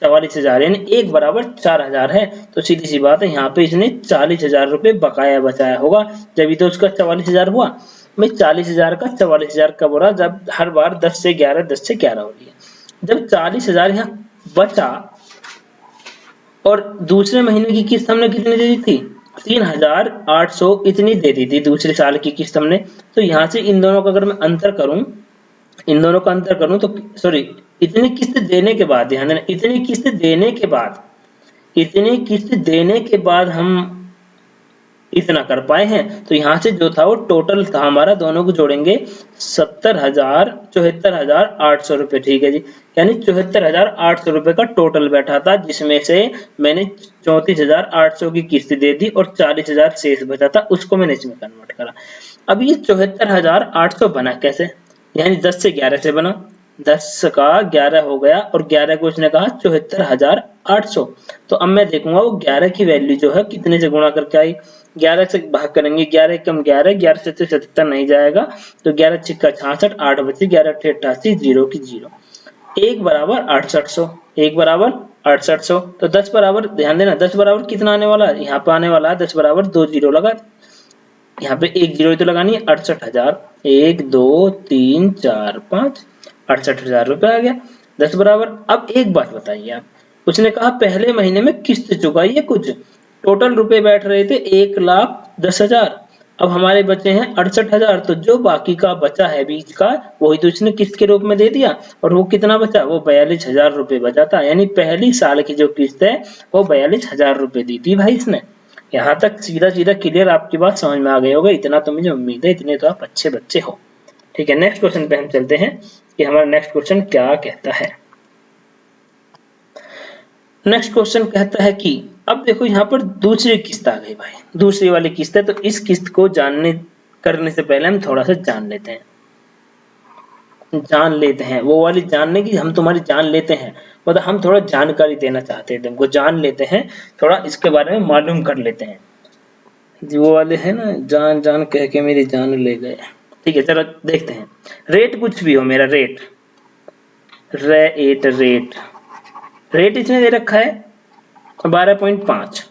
44,000, यानी 1 बराबर 4,000 है, तो सीधी सी बात है यहाँ पे इसने 40,000 रुपए बकाया बचाया होगा, जब तो उसका 44,000 हुआ। मैं 40,000 का 44,000 कब हो रहा, जब हर बार 10 से 11 10 से 11 हो रही है, जब 40,000 यहाँ बचा, और दूसरे महीने की किस्त हमने कितनी दे दी थी, 3,800 इतनी दे दी थी दूसरे साल की किस्त हमने। तो यहाँ से इन दोनों का अगर मैं अंतर करूं, इन दोनों का अंतर करूं तो सॉरी, इतनी किस्त देने के बाद, ध्यान देना, इतनी किस्त देने के बाद, इतनी किस्त देने के बाद हम इतना कर पाए हैं, तो यहाँ से जो था वो टोटल था हमारा, दोनों को जोड़ेंगे 74,800 रुपए, ठीक है जी, यानी 74,800 रुपए का टोटल बैठा था, जिसमें से मैंने 34,800 की किस्त दे दी और 40,000 शेष बचा था, उसको मैंने इसमें कन्वर्ट करा। अब ये 74,800 बना कैसे, यानी 10 से 11 से बना, 10 का 11 हो गया, और 11 को उसने कहा 74,800, तो अब मैं देखूंगा वो 11 की वैल्यू जो है कितने से गुणा करके आई, 11 से भाग करेंगे, 11 कम 11, 11 से 77 नहीं जाएगा, तो 11 छिक्का 66, 8 बचे, 11 88, 0 की 0, 1 बराबर 6800, 1 बराबर 6800, तो 10 बराबर, ध्यान देना, 10 बराबर कितना आने वाला है, यहाँ पे आने वाला है 10 बराबर 2 जीरो लगा, यहाँ पे 1 जीरो तो लगानी है, 68,000, 1 2 3 4 5, 68,000 रुपए आ गया, 10 बराबर। अब एक बात बताइए आप, उसने कहा पहले महीने में किस्त चुकाई है कुछ, टोटल रुपए बैठ रहे थे 1,10,000, अब हमारे बचे हैं 68,000, तो जो बाकी का बचा है बीच का वही तो इसने किस्त के रूप में दे दिया, और वो कितना बचा, वो 42,000 रुपए बचा था, यानी पहली साल की जो किस्त है वो 42,000 रुपए दी थी भाई इसने। यहाँ तक सीधा सीधा क्लियर आपकी बात समझ में आ गई होगा, इतना तो मुझे उम्मीद है, इतने तो आप अच्छे बच्चे हो। ठीक है, नेक्स्ट क्वेश्चन पे हम चलते हैं कि हमारा नेक्स्ट क्वेश्चन क्या कहता है। नेक्स्ट क्वेश्चन कहता है कि अब देखो यहाँ पर दूसरी किस्त आ गई भाई, दूसरी वाली किस्त है, तो इस किस्त को जानने करने से पहले हम थोड़ा सा जान लेते हैं, वो वाली जानने की, हम तुम्हारी जान लेते हैं, मतलब हम थोड़ा जानकारी देना चाहते हैं तुमको, जान लेते हैं, थोड़ा इसके बारे में मालूम कर लेते हैं, वो वाले है ना, जान जान कह के मेरी जान ले गए। ठीक है, चलो देखते हैं, रेट कुछ भी हो, मेरा रेट इसने दे रखा है 12.5,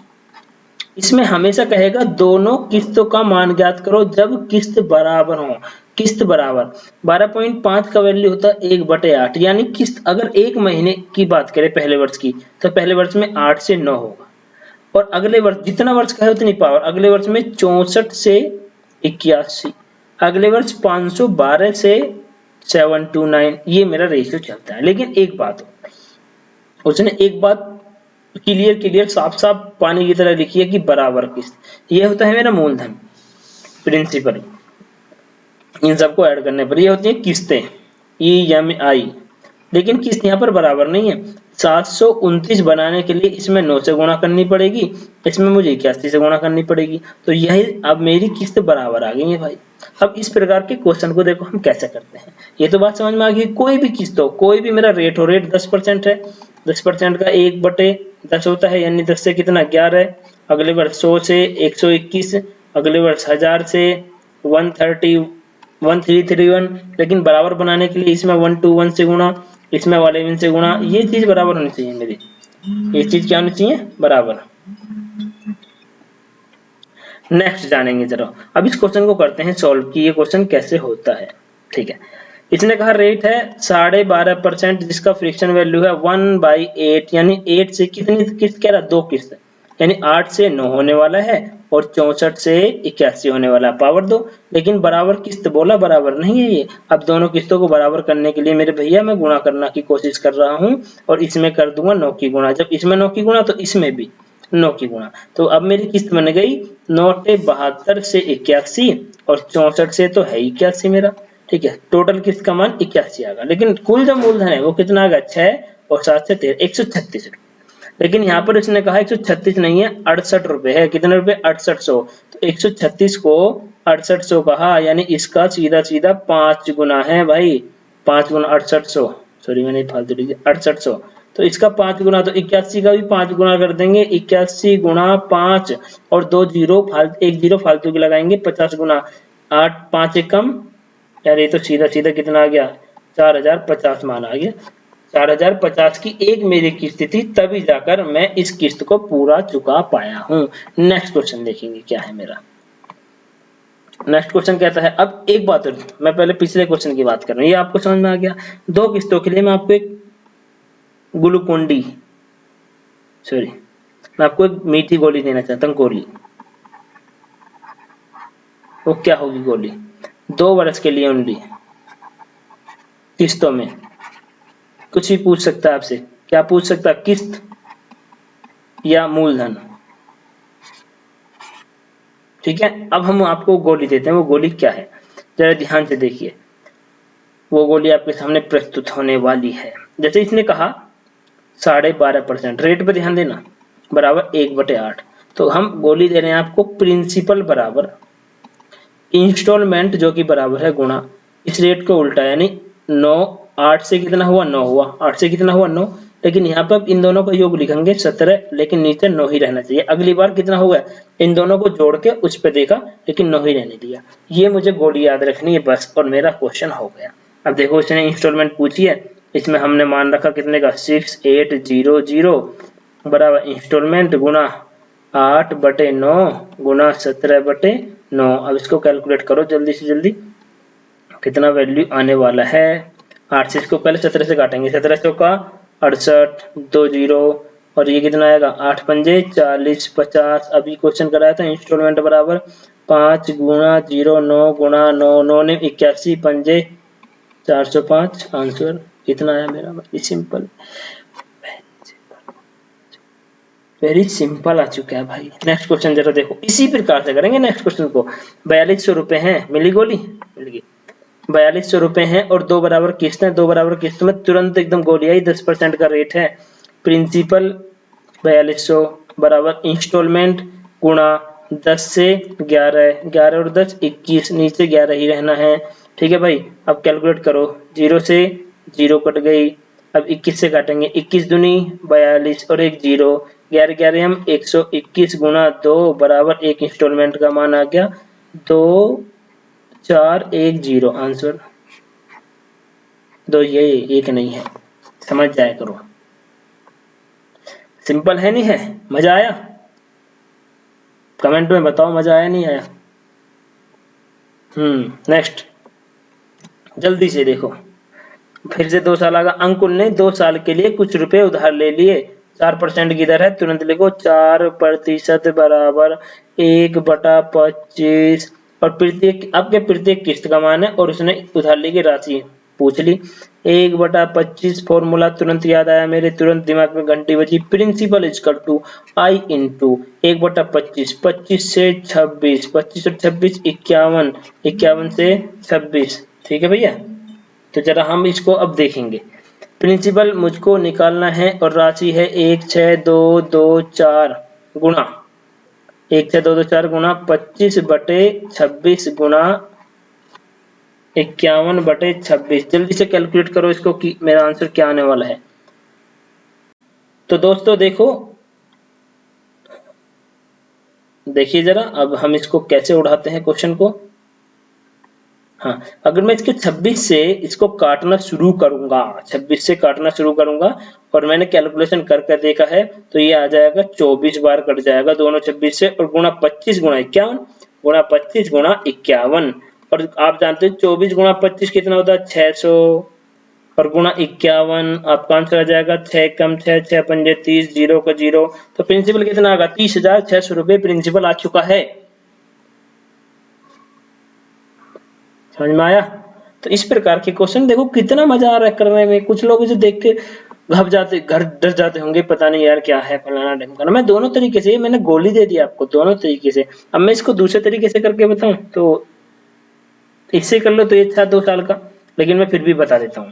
इसमें हमेशा कहेगा दोनों किस्तों का मान ज्ञात करो जब किस्त बराबर हो, किस्त बराबर 12.5 का वैल्यू होता है 1/8, यानी किस्त अगर एक महीने की बात करें पहले वर्ष की, तो पहले वर्ष में 8 से 9 होगा, और अगले वर्ष जितना वर्ष का है उतनी पावर, अगले वर्ष में 64 से 81, अगले वर्ष 512 से 729, ये मेरा रेशियो चलता है। लेकिन एक बात, उसने एक बात क्लियर क्लियर साफ साफ पानी की तरह लिखिए कि बराबर किस्त, ये होता है मेरा मूलधन प्रिंसिपल, इन सबको ऐड करने पर ये होती है किस्तें EMI। लेकिन किस्त यहाँ पर बराबर नहीं है, 729 बनाने के लिए इसमें 9 से गुणा करनी पड़ेगी, इसमें मुझे 81 से गुणा करनी पड़ेगी, तो यही अब मेरी किस्त बराबर आ गई है भाई। अब इस प्रकार के क्वेश्चन को देखो हम कैसे करते हैं, ये तो बात समझ में आ गई। कोई भी किस्त हो, कोई भी मेरा रेट हो, रेट 10% है, 10% का 1/10 होता है, यानी 10 से कितना 11, अगले वर्ष 100 से 121, अगले वर्ष 1000 से 1331, लेकिन बराबर बनाने के लिए इसमें 1 से गुणा, इसमें वाले 1 से गुणा, ये चीज बराबर होनी चाहिए मेरी, ये चीज क्या होनी चाहिए बराबर। नेक्स्ट जानेंगे जरा, अब इस क्वेश्चन को करते हैं सॉल्व कि ये क्वेश्चन कैसे होता है। ठीक है, इसने कहा रेट है 12.5% जिसका फ्रिक्शन वैल्यू है 1/8, यानी 8 से कितनी किस्त कह रहा, 2 किस्त, यानी 8 से 9 होने वाला है और 64 से 81 होने वाला है, पावर 2। लेकिन बराबर किस्त बोला, बराबर नहीं है ये। अब दोनों किस्तों को बराबर करने के लिए मेरे भैया मैं गुणा करना की कोशिश कर रहा हूँ, और इसमें कर दूंगा 9 की गुणा, जब इसमें 9 की गुणा तो इसमें भी 9 की गुणा, तो अब मेरी किस्त बन गई 9 से 81, और 64 से तो है 81 मेरा। ठीक है, टोटल किस्त का मान 81 आ गया, लेकिन कुल जो मूलधन है वो कितना आ गया, 6 और 7 से 13, 136 रुपए। लेकिन यहाँ पर इसने कहा 136 नहीं है, 68 रुपए है। कितने रुपए, 6800। तो 136 को 6800 कहा, यानी इसका सीधा सीधा 5 गुना है भाई, 5 गुना 6800, सॉरी मैंने फालतू लिख दिया, 6800। तो इसका 5 गुना, तो 81 का भी 5 गुना कर देंगे, 81 गुना 5, और 2 जीरो फालतू, 1 जीरो फालतू की लगाएंगे, 50 गुना 8, 5 एक कम, यार ये तो सीधा सीधा कितना आ गया, 4050 मान आ गया। 4050 की एक मेरी किस्त थी, तभी जाकर मैं इस किस्त को पूरा चुका पाया हूं। नेक्स्ट क्वेश्चन देखेंगे क्या है मेरा। नेक्स्ट क्वेश्चन कहता है, अब एक बात और, मैं पहले पिछले क्वेश्चन की बात कर रहा हूं, ये आपको समझ में आ गया। 2 किस्तों के लिए मैं आपको एक ग्लूकोन-डी, सॉरी मैं आपको एक मीठी गोली देना चाहता हूं, गोली। वो क्या होगी गोली, 2 वर्ष के लिए ओनली, किस्तों में। कुछ भी पूछ सकता है आपसे, क्या पूछ सकता है, किस्त या मूलधन। ठीक है, अब हम आपको गोली देते हैं, वो गोली क्या है जरा ध्यान से देखिए। वो गोली आपके सामने प्रस्तुत होने वाली है। जैसे इसने कहा 12.5%, रेट पे ध्यान देना, बराबर 1/8, तो हम गोली दे रहे हैं आपको प्रिंसिपल बराबर इंस्टॉलमेंट जो कि बराबर है गुणा इस रेट को उल्टा, यानी 9, 8 से कितना हुआ, 9 हुआ, 8 से कितना हुआ, 9, लेकिन यहाँ पर इन दोनों का योग लिखेंगे 17, लेकिन नीचे 9 ही रहना चाहिए। अगली बार कितना होगा, इन दोनों को जोड़ के उस पर देखा, लेकिन 9 ही रहने दिया। ये मुझे गोली याद रखनी है बस, और मेरा क्वेश्चन हो गया। अब देखो इसने इंस्टॉलमेंट पूछी है, इसमें हमने मान रखा कितने का, 6800 बराबर इंस्टॉलमेंट गुणा 8/9 गुणा 17/9। अब इसको कैलकुलेट करो जल्दी से जल्दी, कितना वैल्यू आने वाला है। 8 से इसको पहले 17 से काटेंगे, 1700 का 68, 2 जीरो, और ये कितना आएगा, 8 पंजे 40, 50। अभी क्वेश्चन कराया था इंस्टॉलमेंट बराबर 5 गुणा 0, 9 गुणा 9, 9 ने 81 पंजे 405, आंसर कितना आया मेरा, वेरी सिंपल, वेरी सिंपल आ चुका है भाई। नेक्स्ट क्वेश्चन जरा देखो, इसी प्रकार से करेंगे नेक्स्ट क्वेश्चन को। 4200 रुपए हैं, मिली गोली, मिल गई। 4200 रुपए हैं और 2 बराबर किस्त है, 2 बराबर किस्त में तुरंत एकदम गोली आई, 10% का रेट है। प्रिंसिपल 4200 बराबर इंस्टॉलमेंट गुणा 10 से 11, 11 और 10 21, नीचे 11 ही रहना है। ठीक है भाई, अब कैलकुलेट करो, 0 से 0 कट गई, अब 21 से काटेंगे, 21 दूनी 42 और 1 जीरो, 11 11 हम 121 गुणा 2 बराबर एक इंस्टॉलमेंट का मान आ गया 2410, आंसर 2, ये एक नहीं है, समझ जाया करो। सिंपल है नहीं है, मजा आया, कमेंट में बताओ मजा आया नहीं आया। नेक्स्ट जल्दी से देखो, फिर से 2 साल आगा। अंकुल ने 2 साल के लिए कुछ रुपए उधार ले लिए, 4% की दर है, तुरंत लिखो 4% बराबर 1/25, और प्रत्येक आपके प्रत्येक किस्त का मान है और उसने उधार ली की राशि पूछ ली। 1/25 फॉर्मूला तुरंत याद आया मेरे, तुरंत दिमाग में घंटी बजी। Principal equal to I into 1/25, 25 से 26, 25 और 26 51, 51 से 26। ठीक है भैया, तो जरा हम इसको अब देखेंगे। प्रिंसिपल मुझको निकालना है और राशि है 16224 गुणा 16224 गुणा 25/26 गुणा 51/26। जल्दी से कैलकुलेट करो इसको कि मेरा आंसर क्या आने वाला है। तो दोस्तों देखो, देखिए जरा अब हम इसको कैसे उड़ाते हैं क्वेश्चन को। हाँ, अगर मैं इसके 26 से इसको काटना शुरू करूंगा, 26 से काटना शुरू करूंगा और मैंने कैलकुलेशन करके देखा है, तो ये आ जाएगा 24 बार कट जाएगा दोनों 26 से, और गुणा 25 गुणा 51, गुणा 25 गुणा 51। और आप जानते हो 24 गुणा 25 कितना होता है, 600, और गुणा 51 आपका आंसर आ जाएगा 6 कम 6, 6 पंजे 30, 0 का 0। तो प्रिंसिपल कितना आएगा, 30,600 रुपए प्रिंसिपल आ चुका है। समझ में आया? तो इस प्रकार के क्वेश्चन देखो कितना मजा आ रहा है करने में। कुछ लोग इसे देख के घब जाते, घर डर जाते होंगे, पता नहीं यार क्या है फलाना ढिमकाना। मैं दोनों तरीके से, मैंने गोली दे दी आपको दोनों तरीके से। अब मैं इसको दूसरे तरीके से करके बताऊं तो इससे कर लो तो ये था 2 साल का, लेकिन मैं फिर भी बता देता हूँ।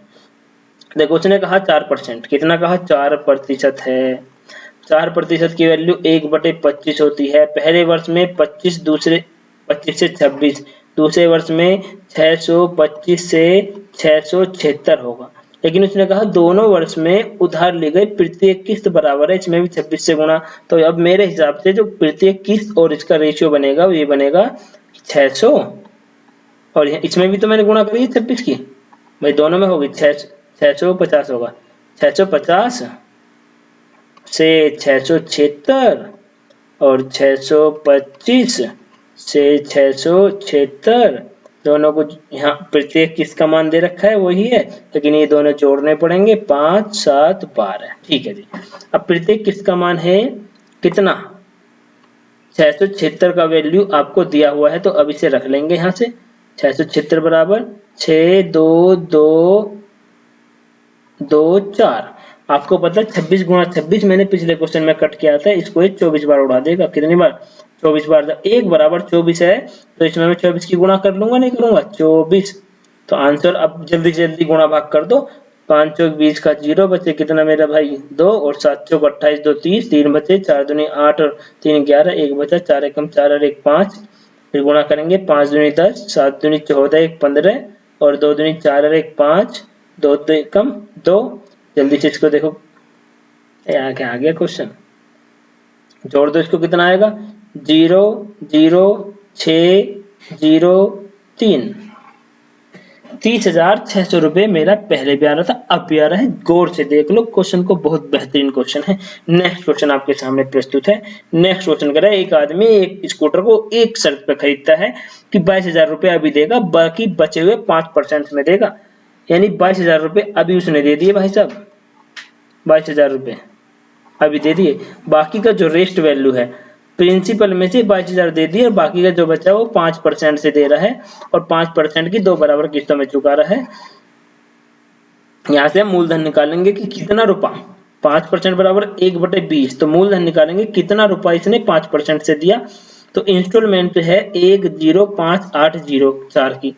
देखो उसने कहा 4%, कितना कहा 4% है। 4% की वैल्यू 1/25 होती है। पहले वर्ष में 25, दूसरे 25 से 26, दूसरे वर्ष में 625 से 676 होगा। लेकिन उसने कहा दोनों वर्ष में उधार ली गई प्रत्येक किस्त बराबर है, इसमें भी 26 से गुणा। तो अब मेरे हिसाब से जो प्रत्येक किस्त और इसका रेशियो बनेगा वो ये बनेगा 600, और इसमें भी तो मैंने गुणा करी है 26 की, भाई दोनों में होगी 650 होगा। 650 से 676 और 625 से 676, दोनों को यहाँ प्रत्येक किसका मान दे रखा है वही है, लेकिन ये दोनों जोड़ने पड़ेंगे। 5, 7, 12। ठीक है जी। अब प्रत्येक किसका मान है कितना, 676 का वैल्यू आपको दिया हुआ है, तो अब इसे रख लेंगे यहाँ से। 676 बराबर 62224। आपको पता है 26 गुणा 26 मैंने पिछले क्वेश्चन में कट किया था, इसको ये 24 बार उड़ा देगा। कितनी बार, 24 बार। एक बराबर 24 है तो इसमें मैं 24 की गुणा कर लूंगा, नहीं करूंगा 24। तो आंसर अब जल्दी से जल्दी गुणा भाग कर दो। 5 चौक 20 का 0 बचे कितना मेरा भाई 2, और 7 चौक 28, 2 30, 3 बचे, 4 दूनी 8 और 3 11, 1 बचा, 4 एकम 4 और 1 5। फिर गुणा करेंगे 5 दूनी 10, 7 दूनी 14, 1 15, और 2 दूनी 4 और 1 5, 2 एकम 2। जल्दी से इसको देखो, आगे आ गया क्वेश्चन, जोड़ दो इसको, कितना आएगा 0 0 6 0 3। 30,600 रुपए मेरा पहले भी आ रहा था, अब भी आ रहा है। गौर से देख लो क्वेश्चन को, बहुत बेहतरीन क्वेश्चन है। नेक्स्ट क्वेश्चन आपके सामने प्रस्तुत है। नेक्स्ट क्वेश्चन कह रहा है एक आदमी एक स्कूटर को एक शर्त पे खरीदता है कि 22,000 रुपए अभी देगा, बाकी बचे हुए 5% में देगा। यानी 22,000 रुपए अभी उसने दे दिए भाई साहब, 22,000 रुपए अभी दे दिए, बाकी का जो रेस्ट वैल्यू है प्रिंसिपल में से 22,000 दे दिए, और बाकी का जो बचा वो 5% से दे रहा है, और 5% की 2 बराबर किस्तों में चुका रहा है। यहाँ से हम मूलधन निकालेंगे कि कितना रुपया, 5% बराबर 1/20, तो मूलधन निकालेंगे कितना रुपया इसने 5% से दिया। तो इंस्टॉलमेंट है 105,804 की,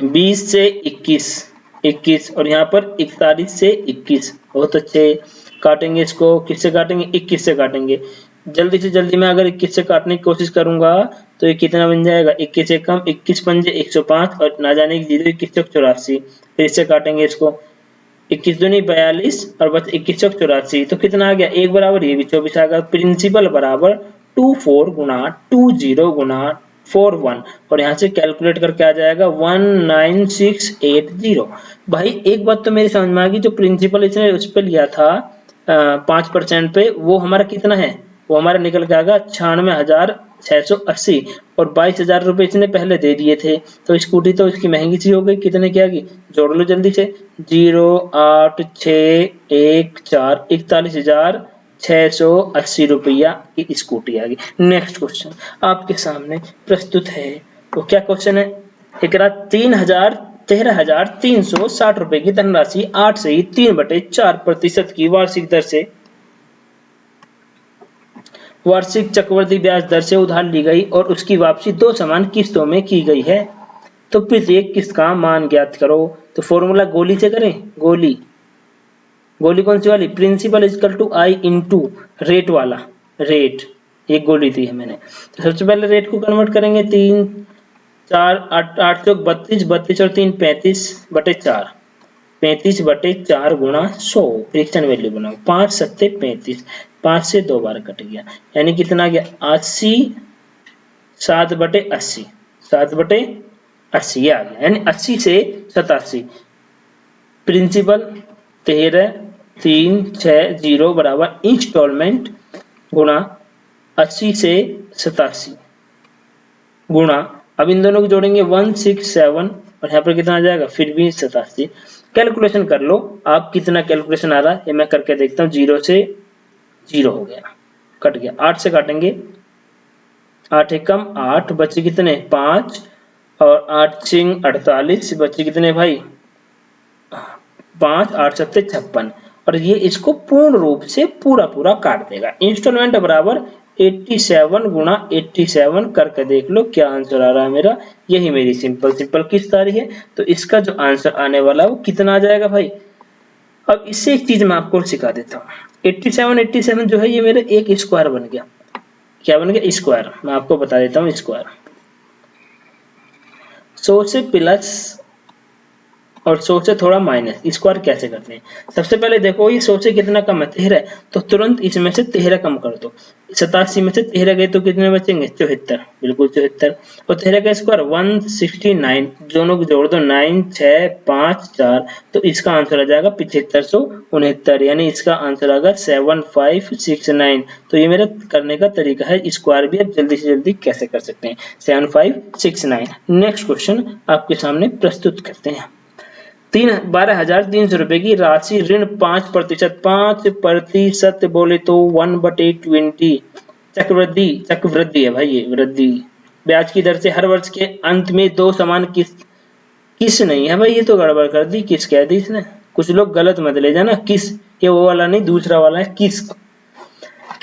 20 से 21, और यहाँ पर 41 से 21। बहुत अच्छे, काटेंगे इसको, किससे काटेंगे 21 से काटेंगे। जल्दी से जल्दी मैं अगर 21 से काटने की कोशिश करूंगा तो ये कितना बन जाएगा, 21 से कम 21 पंजे 105, और ना जाने की 0, 21 चौक 84। फिर इससे काटेंगे इसको, 21 दूनी 42 और बस 21 चौक 84, तो कितना आ गया, एक बराबर ये भी 24 आ गया। प्रिंसिपल बराबर 24 गुना 20 गुना 41, और यहाँ से कैलकुलेट करके आ जाएगा 19680। भाई एक बात तो मेरी समझ में आ गई, जो प्रिंसिपल इसने उस पर लिया था 5% पे, वो हमारा कितना है, वो हमारा निकल के आ गया 96,680, और 22,000 रुपए इसने पहले दे दिए थे। तो स्कूटी तो इसकी महंगी सी हो गई, कितने की आ गई, जोड़ लो जल्दी से, 0 8 6 1 4, 41,680 रुपया की स्कूटी आ गई। नेक्स्ट क्वेश्चन आपके सामने प्रस्तुत है। वो क्या क्वेश्चन है, एक 3,000 13,360 रुपए की धनराशि 8 से ही 3/4% की वार्षिक दर से वार्षिक चक्रवृद्धि ब्याज दर से उधार ली गई और उसकी वापसी 2 समान किस्तों में की गई है। तो प्रत्येक किस्त का मान ज्ञात करो। तो फॉर्मूला गोली से करें। गोली कौन सी वाली? Principal equal to I into rate वाला रेट, एक गोली थी है मैंने। तो सबसे पहले रेट को कन्वर्ट करेंगे। 3 4 8 8 चौक 32, 32 और 3 35/4, 35/4 गुणा 100 फ्रिक्शन वैल्यू बनाओ। 5 सत्ते 35, 5 से 2 बार कट गया, यानी कितना आ गया? 80, 7/80, 7/80 ये आ गया, यानी 80 से 87। प्रिंसिपल 13,360 बराबर इंस्टॉलमेंट गुणा 80 से 87 गुणा, अब इन दोनों को जोड़ेंगे 167 और यहाँ पर कितना आ जाएगा? फिर भी 87। कैलकुलेशन कर लो आप, कितना कैलकुलेशन आ रहा है ये मैं करके देखता हूँ। 0 से 0 हो गया, कट गया। 8 से काटेंगे, 8 एकम 8, बचे कितने? 5 और 8 सिंह 48, बचे कितने भाई? 5, 8 सत्ते 56 और ये इसको पूर्ण रूप से पूरा काट देगा। इंस्टॉलमेंट बराबर 87 गुणा 87 करके देख लो क्या आंसर आ रहा है मेरा। यही मेरी सिंपल किस्त आ रही है। तो इसका जो आंसर आने वाला है वो कितना आ जाएगा भाई? अब इससे एक चीज मैं आपको सिखा देता हूँ। 87 जो है ये मेरे एक स्क्वायर बन गया। क्या बन गया? स्क्वायर। मैं आपको बता देता हूँ स्क्वायर। 100 से प्लस और 100 से थोड़ा माइनस स्क्वायर कैसे करते हैं? सबसे पहले देखो ये 100 से कितना कम है? 13, तो तुरंत इसमें से 13 कम कर दो। 87 में से 13 गए तो कितने बचेंगे? 74, बिल्कुल 74। और 13 का स्क्वायर 169, दोनों को जोड़ दो 9 6 5 4, तो इसका आंसर आ जाएगा 7569, यानी इसका आंसर आएगा 7569। तो ये मेरा करने का तरीका है। स्क्वायर भी अब जल्दी से जल्दी कैसे कर सकते हैं? 7569। नेक्स्ट क्वेश्चन आपके सामने प्रस्तुत करते हैं। 12,300 रुपए की राशि ऋण 5% बोले तो 1/20 चक्रवृद्धि है भाई, ये वृद्धि ब्याज की दर से हर वर्ष के अंत में 2 समान किस नहीं है भाई, ये तो गड़बड़ कर दी। किस कह दी इसने, कुछ लोग गलत मत ले जाना। किस ये वो वाला नहीं, दूसरा वाला है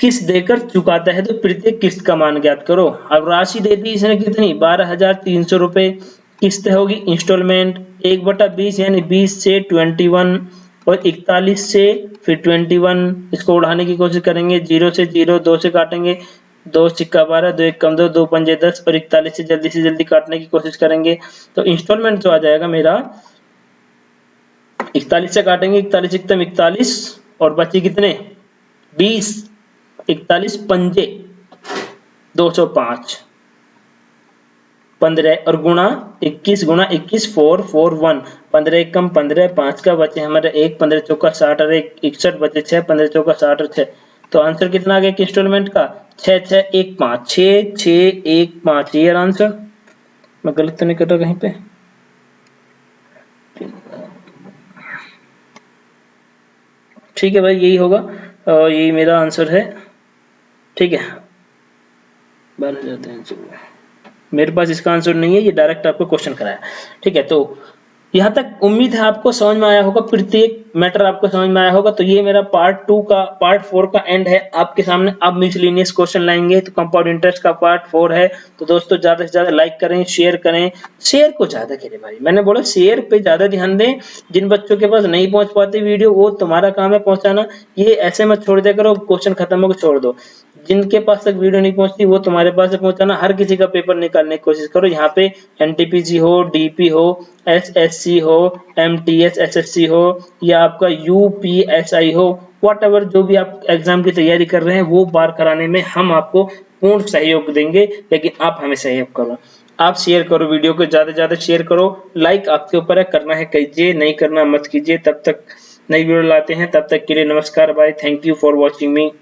किस देकर चुकाता है। तो प्रत्येक किस्त का मान ज्ञात करो। अब राशि दे दी इसने कितनी? 12,300 रुपए। किस्त होगी इंस्टॉलमेंट 1/20, यानी 20 से 21 और 41 से फिर 21। इसको उड़ाने की कोशिश करेंगे। 0 से 0, 2 से काटेंगे, 2 सिक्का 12, 2 एक कम 2, 2 पंजे 10 और 41 से जल्दी काटने की कोशिश करेंगे। तो इंस्टॉलमेंट जो आ जाएगा मेरा 41 से काटेंगे, 41 एकम 41 और बचे कितने? 20, 41 पंजे 205, 15 और गुणा 21 गुणा 21 441, 15 एकम 15, 5 का बचे हमारे 1, 15 चौका 60 और 1 61, बचे 6, 15 चौका 60 और 6। तो आंसर कितना आ गया इंस्टॉलमेंट का? 6615, 6615 ये आंसर। मैं गलत तो नहीं कर रहा कहीं पे? ठीक है भाई, यही होगा और यही मेरा आंसर है। ठीक है, 12,300। मेरे पास इसका आंसर नहीं है, ये डायरेक्ट आपको क्वेश्चन कराया। ठीक है, तो यहाँ तक उम्मीद है आपको समझ में आया होगा, प्रत्येक मैटर आपको समझ में आया होगा। तो ये मेरा पार्ट 4 का एंड है आपके सामने। अब मिसलेनियस क्वेश्चन लाएंगे, तो कंपाउंड इंटरेस्ट का पार्ट 4 है। तो दोस्तों ज्यादा से ज्यादा लाइक करें, शेयर करें, शेयर को ज्यादा करें भाई। मैंने बोला शेयर पे ज्यादा ध्यान दें। जिन बच्चों के पास नहीं पहुंच पाती वीडियो, वो तुम्हारा काम है पहुंचाना। ये ऐसे मत छोड़ दिया करो, क्वेश्चन खत्म हो छोड़ दो। जिनके पास तक वीडियो नहीं पहुंचती वो तुम्हारे पास से पहुंचाना। हर किसी का पेपर निकालने की कोशिश करो। यहाँ पे एनटीपीसी हो, डीपी हो, एसएससी हो, एमटीएस एसएससी हो या आपका यूपीएसआई हो, व्हाटएवर जो भी आप एग्जाम की तैयारी कर रहे हैं वो बार कराने में हम आपको पूर्ण सहयोग देंगे। लेकिन आप हमें सहयोग करो, आप शेयर करो, वीडियो को ज्यादा से ज्यादा शेयर करो। लाइक आपके ऊपर है, करना है कीजिए, नहीं करना मत कीजिए। तब तक नई वीडियो लाते हैं, तब तक के लिए नमस्कार bye. Thank you for watching me.